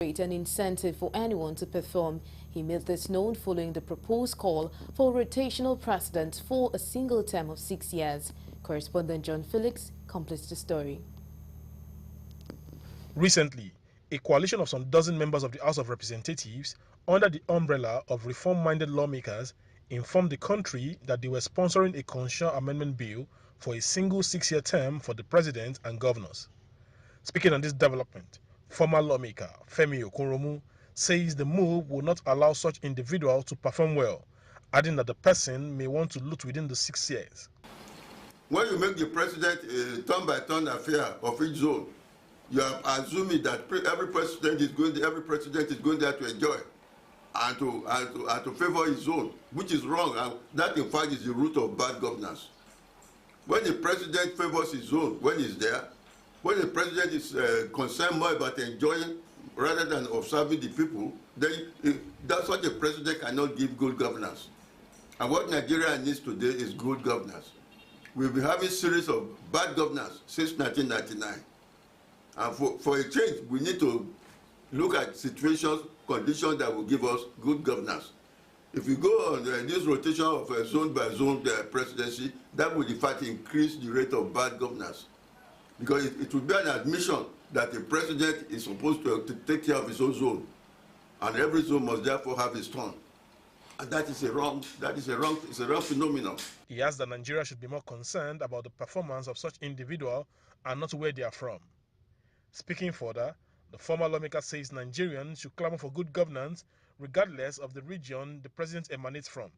an incentive for anyone to perform. He made this known following the proposed call for rotational president for a single term of 6 years. Correspondent John Felix completes the story. Recently, a coalition of some dozen members of the House of Representatives, under the umbrella of reform-minded lawmakers, informed the country that they were sponsoring a constitutional amendment bill for a single 6-year term for the president and governors. Speaking on this development, former lawmaker Femi Okunromu says the move will not allow such individuals to perform well, adding that the person may want to loot within the 6 years. When you make the president a turn-by-turn affair of each zone, you are assuming that every president is going there to enjoy and to favor his zone, which is wrong, and that in fact is the root of bad governance. When the president favors his zone when he's there, when the president is concerned more about enjoying rather than observing the people, then that's what the president cannot give good governance. And what Nigeria needs today is good governance. We've been having a series of bad governance since 1999. And for a change, we need to look at situations, conditions that will give us good governance. If we go on this rotation of zone by zone presidency, that would in fact increase the rate of bad governance. Because it would be an admission that the president is supposed to take care of his own zone, and every zone must therefore have its turn. And that is a wrong phenomenon. He adds that Nigeria should be more concerned about the performance of such individuals and not where they are from. Speaking further, the former lawmaker says Nigerians should clamor for good governance regardless of the region the president emanates from.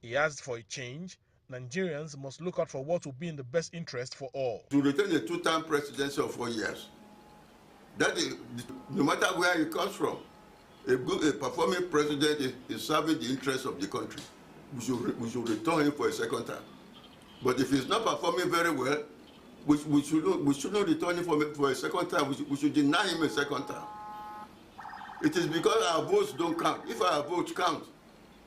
He asked for a change. Nigerians must look out for what will be in the best interest for all. To retain a two-term presidency of 4 years, that is, no matter where he comes from, a performing president is serving the interests of the country. We should return him for a second term. But if he's not performing very well, we should not return him for a second term. We should deny him a second term. It is because our votes don't count. If our votes count,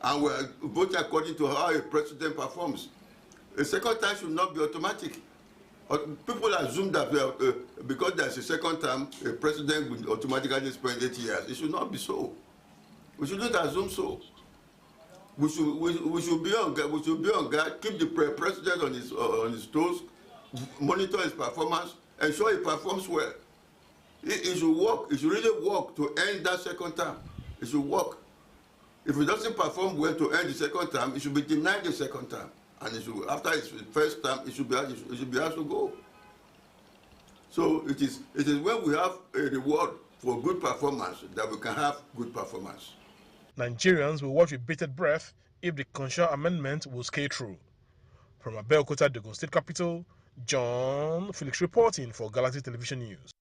and we're voting according to how a president performs, a second term should not be automatic. People assume that because there's a second term, a president will automatically spend 8 years. It should not be so. We shouldn't assume so. We should be on guard, keep the president on his toes, monitor his performance, ensure he performs well. It should work. It should really work to end that second term. It should work. If he doesn't perform well to end the second term, he should be denied the second term. And it should, after his first term, it should be asked to go. So it is when we have a reward for good performance that we can have good performance. Nigerians will watch with bated breath if the constitutional amendment will scale through. From Abeokuta, the Ogun State capital, John Felix reporting for Galaxy Television News.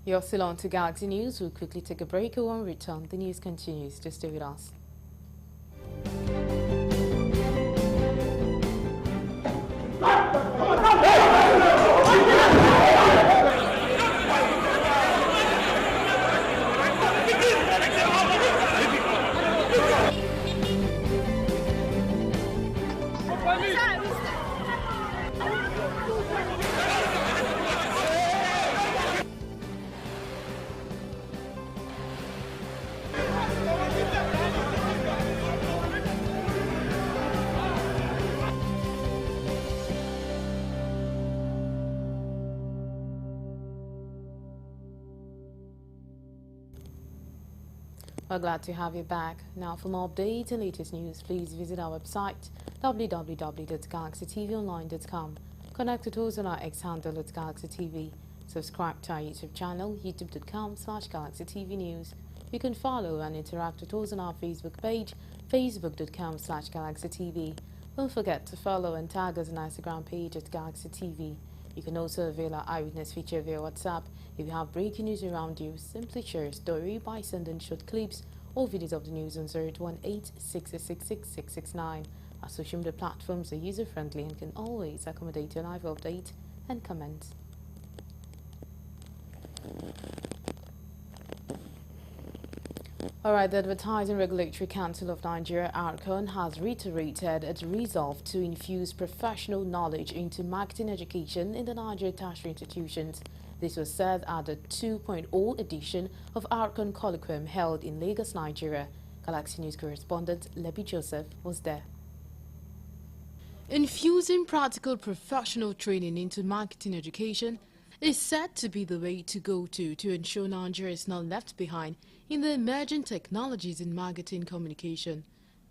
You're still on to Galaxy News. We'll quickly take a break. When we return, the news continues. Just stay with us. We're glad to have you back. Now, for more updates and latest news, please visit our website www.galaxytvonline.com. Connect with us on our X handle at Galaxy TV. Subscribe to our YouTube channel, youtube.com/GalaxyTVNews. You can follow and interact with us on our Facebook page, facebook.com/GalaxyTV. Don't forget to follow and tag us on our Instagram page at Galaxy TV. You can also avail our eyewitness feature via WhatsApp. If you have breaking news around you, simply share a story by sending short clips or videos of the news on 018-666-669. Our social media platforms are user-friendly and can always accommodate your live update and comments. Alright, the Advertising Regulatory Council of Nigeria, ARCON, has reiterated its resolve to infuse professional knowledge into marketing education in the Nigeria tertiary institutions. This was said at the 2.0 edition of Archon Colloquium held in Lagos, Nigeria. Galaxy News correspondent Lebby Joseph was there. Infusing practical professional training into marketing education is said to be the way to go to ensure Nigeria is not left behind in the emerging technologies in marketing communication.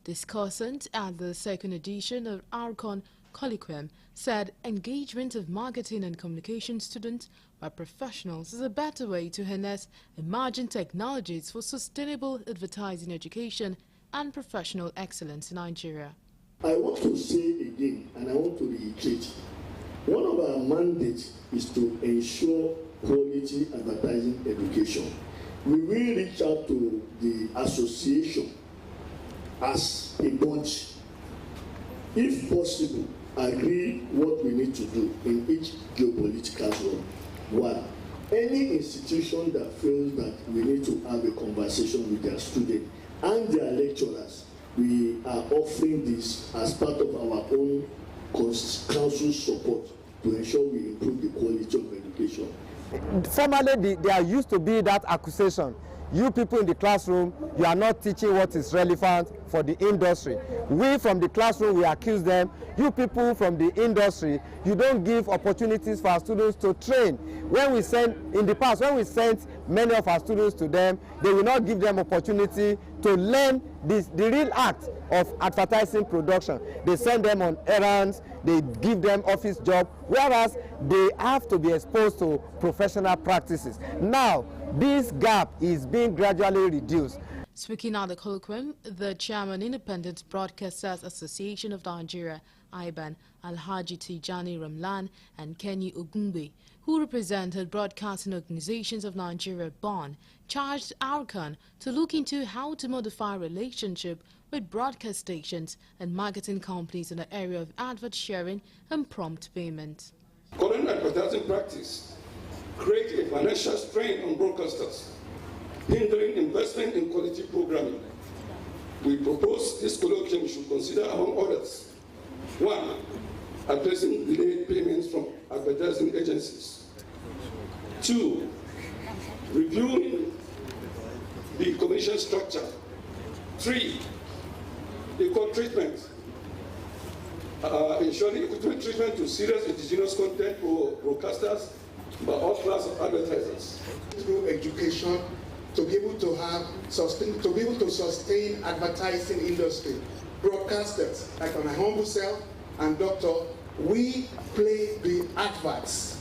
Discussant at the second edition of Archon Colloquium said engagement of marketing and communication students by professionals is a better way to harness emerging technologies for sustainable advertising education and professional excellence in Nigeria. I want to say again, and I want to reiterate, one of our mandates is to ensure quality advertising education. We will reach out to the association as a bunch, if possible, agree what we need to do in each geopolitical zone. One, any institution that feels that we need to have a conversation with their students and their lecturers, we are offering this as part of our own council support to ensure we improve the quality of education. Formerly, there used to be that accusation. You people in the classroom, you are not teaching what is relevant for the industry. We from the classroom, we accuse them. You people from the industry, you don't give opportunities for our students to train. When we send, in the past, when we sent many of our students to them, they will not give them opportunity to learn the real act of advertising production. They send them on errands, they give them office job, whereas they have to be exposed to professional practices. Now, this gap is being gradually reduced. Speaking at the colloquium, the chairman, Independent Broadcasters Association of Nigeria, IBAN, Alhaji Tijani Ramlan, and Kenny Ogumbe, who represented Broadcasting Organizations of Nigeria, BON, charged Archon to look into how to modify relationship with broadcast stations and marketing companies in the area of advert sharing and prompt payment. Current advertising practice creates a financial strain on broadcasters, hindering investment in quality programming. We propose this colloquium should consider, among others, 1. Addressing delayed payments from advertising agencies. 2. Reviewing the commission structure. 3. Equal treatment. Ensuring equal treatment to serious indigenous content for broadcasters by all classes of advertisers. Through education, to be able to sustain advertising industry. Broadcasters, like my humble self and doctor, we play the adverts.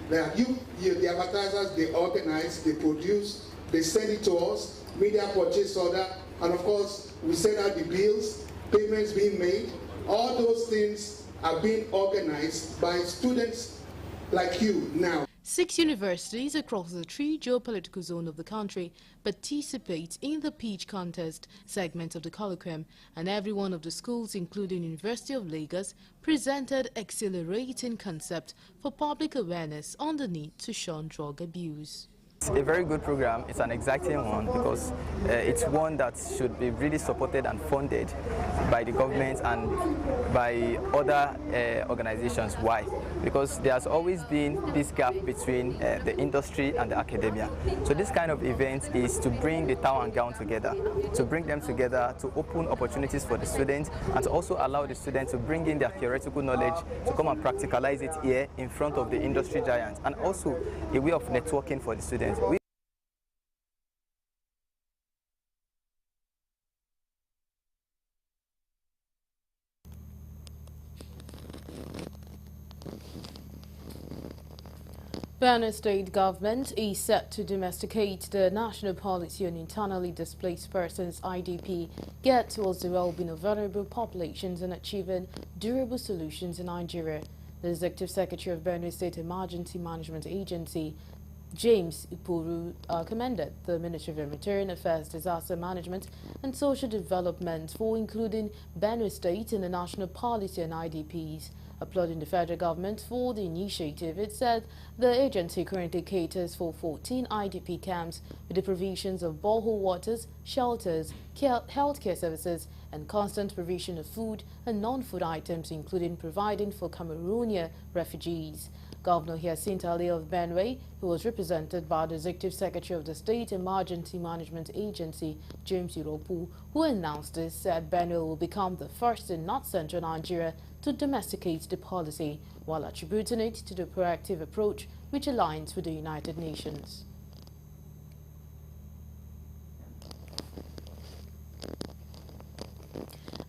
The advertisers, they organize, they produce, they send it to us, media purchase order, and of course, we send out the bills, payments being made. All those things are being organized by students like you now. 6 universities across the 3 geopolitical zones of the country participate in the pitch contest segment of the colloquium, and every one of the schools, including University of Lagos, presented accelerating concept for public awareness on the need to shun drug abuse. It's a very good program. It's an exciting one because it's one that should be really supported and funded by the government and by other organizations. Why? Because there's always been this gap between the industry and the academia. So this kind of event is to bring the town and gown together, to bring them together, to open opportunities for the students, and to also allow the students to bring in their theoretical knowledge to come and practicalize it here in front of the industry giants, and also a way of networking for the students. Benue State government is set to domesticate the national policy on internally displaced persons (IDP), get towards the well-being of vulnerable populations and achieving durable solutions in Nigeria. The Executive Secretary of Benue State Emergency Management Agency, James Ipuru, commended the Ministry of Humanitarian Affairs, Disaster Management and Social Development for including Benue State in the national policy on IDPs. Applauding the federal government for the initiative, it said the agency currently caters for 14 IDP camps with the provisions of borehole waters, shelters, healthcare services, and constant provision of food and non-food items, including providing for Cameroonian refugees. Governor Hyacinthe Ali of Benue, who was represented by the Executive Secretary of the State Emergency Management Agency, James Iropu, who announced this, said Benue will become the first in north-central Nigeria to domesticate the policy, while attributing it to the proactive approach which aligns with the United Nations.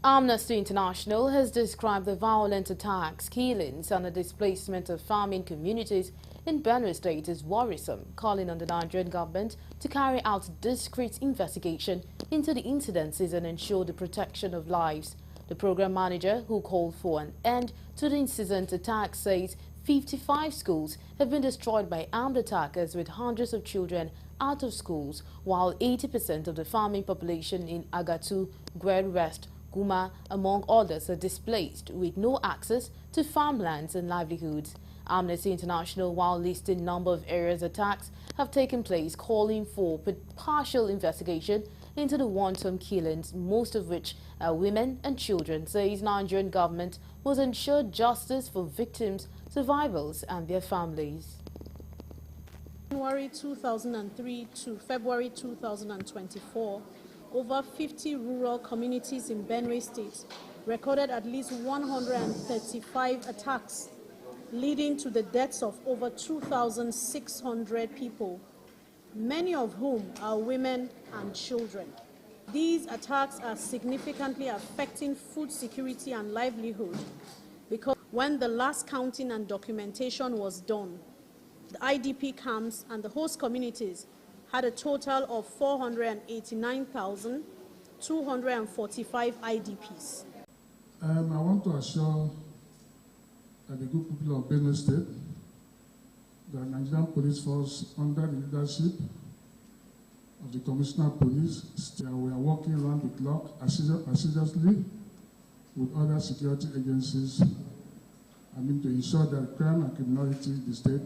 Amnesty International has described the violent attacks, killings and the displacement of farming communities in Benue State as worrisome, calling on the Nigerian government to carry out discreet investigation into the incidences and ensure the protection of lives. The program manager, who called for an end to the incessant attacks, says 55 schools have been destroyed by armed attackers with hundreds of children out of schools, while 80% of the farming population in Agatu, Gwer West, Guma, among others, are displaced with no access to farmlands and livelihoods. Amnesty International, while listing number of areas attacks have taken place, calling for partial investigation into the wanton killings, most of which are women and children, says Nigerian government must ensure justice for victims, survivors and their families. January 2003 to February 2024, over 50 rural communities in Benue State recorded at least 135 attacks, leading to the deaths of over 2,600 people, many of whom are women and children. These attacks are significantly affecting food security and livelihood because when the last counting and documentation was done, the IDP camps and the host communities had a total of 489,245 IDPs. I want to assure the good people of Benue State that Nigerian Police Force, under the leadership of the Commissioner of Police, we are working around the clock assiduously with other security agencies, to ensure that crime and criminality in the state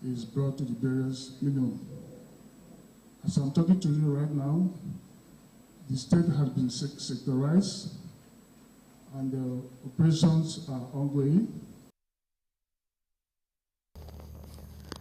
is brought to the barriers minimum. As I'm talking to you right now, the state has been sectorized and the operations are ongoing.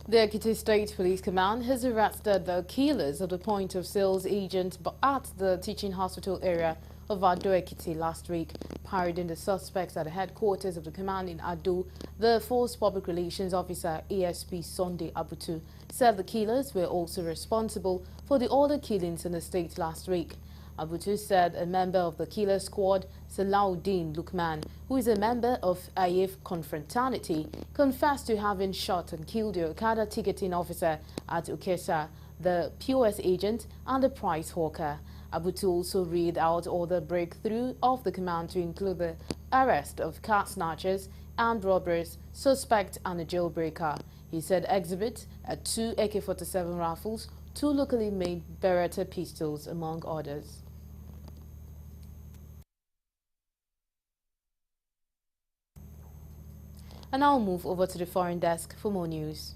The Ekiti State Police Command has arrested the killers of the point-of-sales agent at the teaching hospital area of Ado Ekiti last week. Parading the suspects at the headquarters of the command in Ado, the Force Public Relations Officer ASP Sunday Abutu said the killers were also responsible for the other killings in the state last week. Abutu said a member of the killer squad, Salahuddin Lukman, who is a member of Ayef Confraternity, confessed to having shot and killed the Okada ticketing officer at Ukesa, the POS agent and the price hawker. Abutu also read out other breakthrough of the command to include the arrest of car snatchers, armed robbers, suspect and a jailbreaker. He said exhibit 2 AK-47 rifles, 2 locally made Beretta pistols, among others. And now we'll move over to the foreign desk for more news.